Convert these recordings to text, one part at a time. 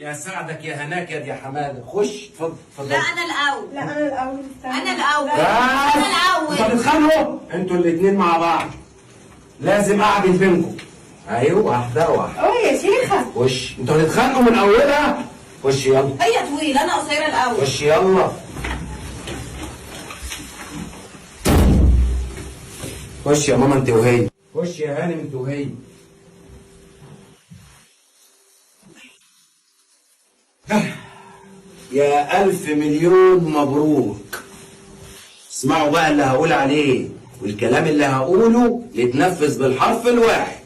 يا سعدك يا هناكد يا حماده. خش اتفضل اتفضل. لا انا الاول. لا انا الاول. انا الاول. انا الاول. انتوا بتتخانقوا انتوا الاثنين مع بعض، لازم اعدل بينكم. ايوه واحده واحده. اه يا شيخه. خش انتوا هتتخانقوا من اولها. خش يلا. هي طويله انا قصيره الاول. خش يلا. خش يا ماما انت وهي. خش يا هانم انت وهي. يا ألف مليون مبروك. اسمعوا بقى اللي هقول عليه، والكلام اللي هقوله يتنفذ بالحرف الواحد.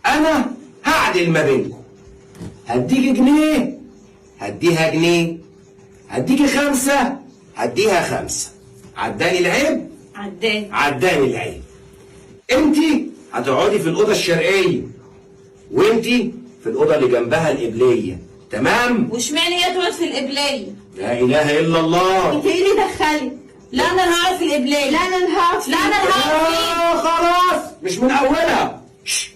أنا هعدل ما بينكم. هديك جنيه هديها جنيه، هديكي 5 هديها 5. عداني العيب؟ عداني العيب. انتي هتقعدي في الأوضة الشرقية، وانتي في الأوضة اللي جنبها القبلية. تمام؟ واشمعنى هي تقعد في القبليه؟ لا اله الا الله. انت ايه اللي دخلك؟ لا انا اللي هقعد في القبليه. لا انا اللي هقعد. لا انا اللي هقعد فيه. خلاص مش من اولها.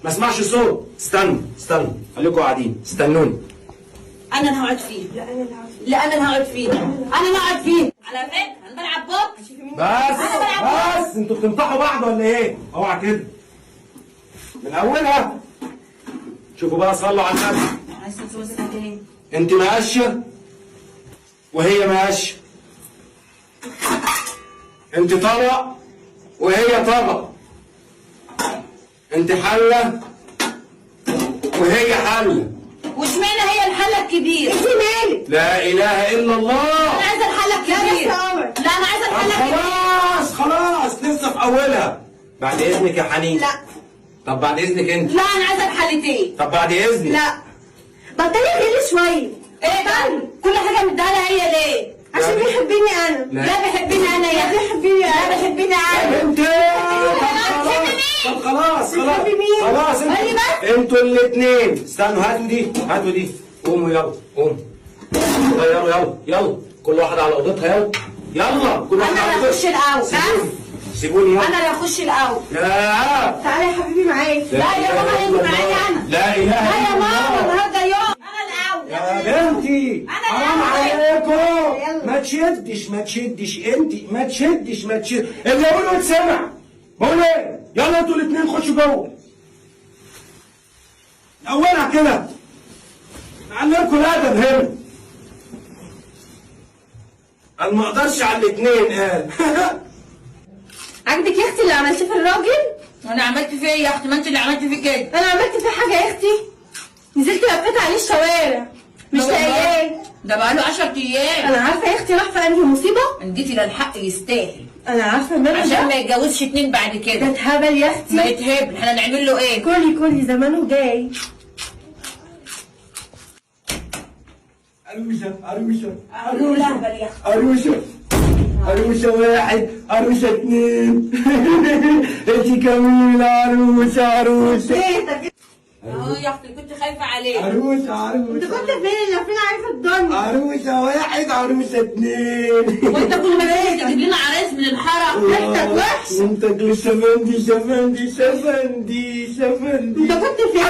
ما اسمعش صوت. استنوا خليكم قاعدين استنوني. انا اللي هقعد فيه. لا انا اللي هقعد. لا انا اللي هقعد فيه. انا اللي هقعد فيه. على فكره انا بلعب بوكس. بس انتوا بتنطحوا بعض ولا ايه؟ اوعى كده من اولها. شوفوا بقى صلوا على النبي. عايز تسوي سنتين. انت ماشيه وهي ماشيه. انت طبق وهي طبق. انت حله وهي حله. واشمعنى هي الحله الكبيره؟ انت مالك؟ لا اله الا الله. انا عايزه الحله الكبيره. لا انا عايزه الحله الكبيره. خلاص لسه في اولها. بعد اذنك يا حنين. لا. طب بعد اذنك انت. لا انا عايزه الحلتين. طب بعد اذنك. لا بطلي غيري شويه. ايه ده؟ كل حاجه مديها لها هي ليه؟ عشان بيحبني انا. لا بيحبني انا يا بيحبني لا انا. بيحبني يا انا. بنتي. طب خلاص بتحبي مين؟ خلاص قولي بس. انتوا الاثنين استنوا. هاتوا دي قوموا يلا قوموا. يلا كل واحد على اوضتها. يلا كل واحد انا على اللي اوضتها. اخش الاول. سيبوني يلا. انا اللي اخش الاول. لا تعالى يا حبيبي معايا. لا يا ماما هيجي معايا انا. لا اله لا يا الا ماما الله. النهارده يوم. انا الاول. يا بنتي أنا حرام الأول. عليكم. يلا. ما تشدش انت ما تشدش اللي اقوله يتسمع. بقول ايه؟ يلا انتوا الاثنين خشوا جوه. اولها كده نعلمكم الادب هنا. انا ما اقدرش على الاثنين قال. عاجبك يا اختي اللي عملتيه في الراجل؟ انا عملت فيه ايه يا اختي؟ ما انت اللي عملتي فيه كده. انا عملت فيه حاجه يا اختي؟ نزلت لفيت عليه الشوارع مش لاقياه. ده بقاله 10 ايام. انا عارفه يا اختي راح في انهي مصيبه. ان جيتي للحق يستاهل. انا عارفه ان انا عشان ما ده يتجوزش 2 بعد ده كده. اتهبل يا ما اختي. يتهبل. احنا نعمل له ايه؟ كلي زمانه جاي. لهبل يا اختي. عروسة 1 عروسة 2. انتي جميلة عروسة. اهو يا اختي كنت خايفه عليه. عروسة انت كنت فين؟ لو فين عارفه الدنيا. عروسة 1 عروسة 2. وانت كل ما تيجي تجيب لنا عرايس من الحرم. ريحتك وحش. انت شفندي. انت كنت فين؟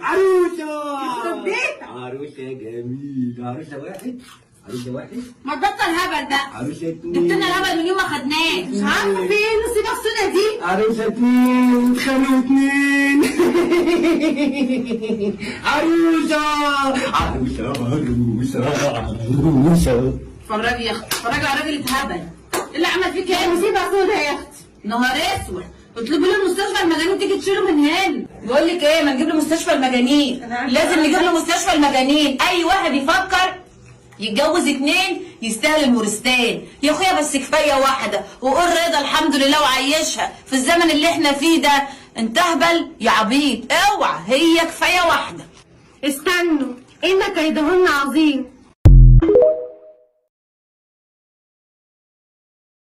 عروسة يخرب بيتك. عروسة جميلة. عروسة 1 ما تبطل هبل ده. عروسة 2 جبت لنا الهبل من يوم ما خدناه. مش عارفه فين نصيبه السنه دي. عروسة 2 اتخانقوا 2. عروسة. اتفرجي يا اختي اتفرجي على الراجل اتهبل. ايه اللي عمل فيك ايه؟ نصيبه سودا يا اختي. نهار اسود. اطلبي له مستشفى المجانين تيجي تشيله من هنا. بقول لك ايه؟ ما نجيب له مستشفى المجانين. لازم نجيب له مستشفى المجانين. اي واحد يفكر يتجوز 2 يستاهل المورستان. يا اخويا بس كفايه واحده وقول رضا الحمد لله وعيشها في الزمن اللي احنا فيه ده. انت اهبل يا عبيط. اوعى هي كفايه واحده. استنوا ان كيدهن عظيم.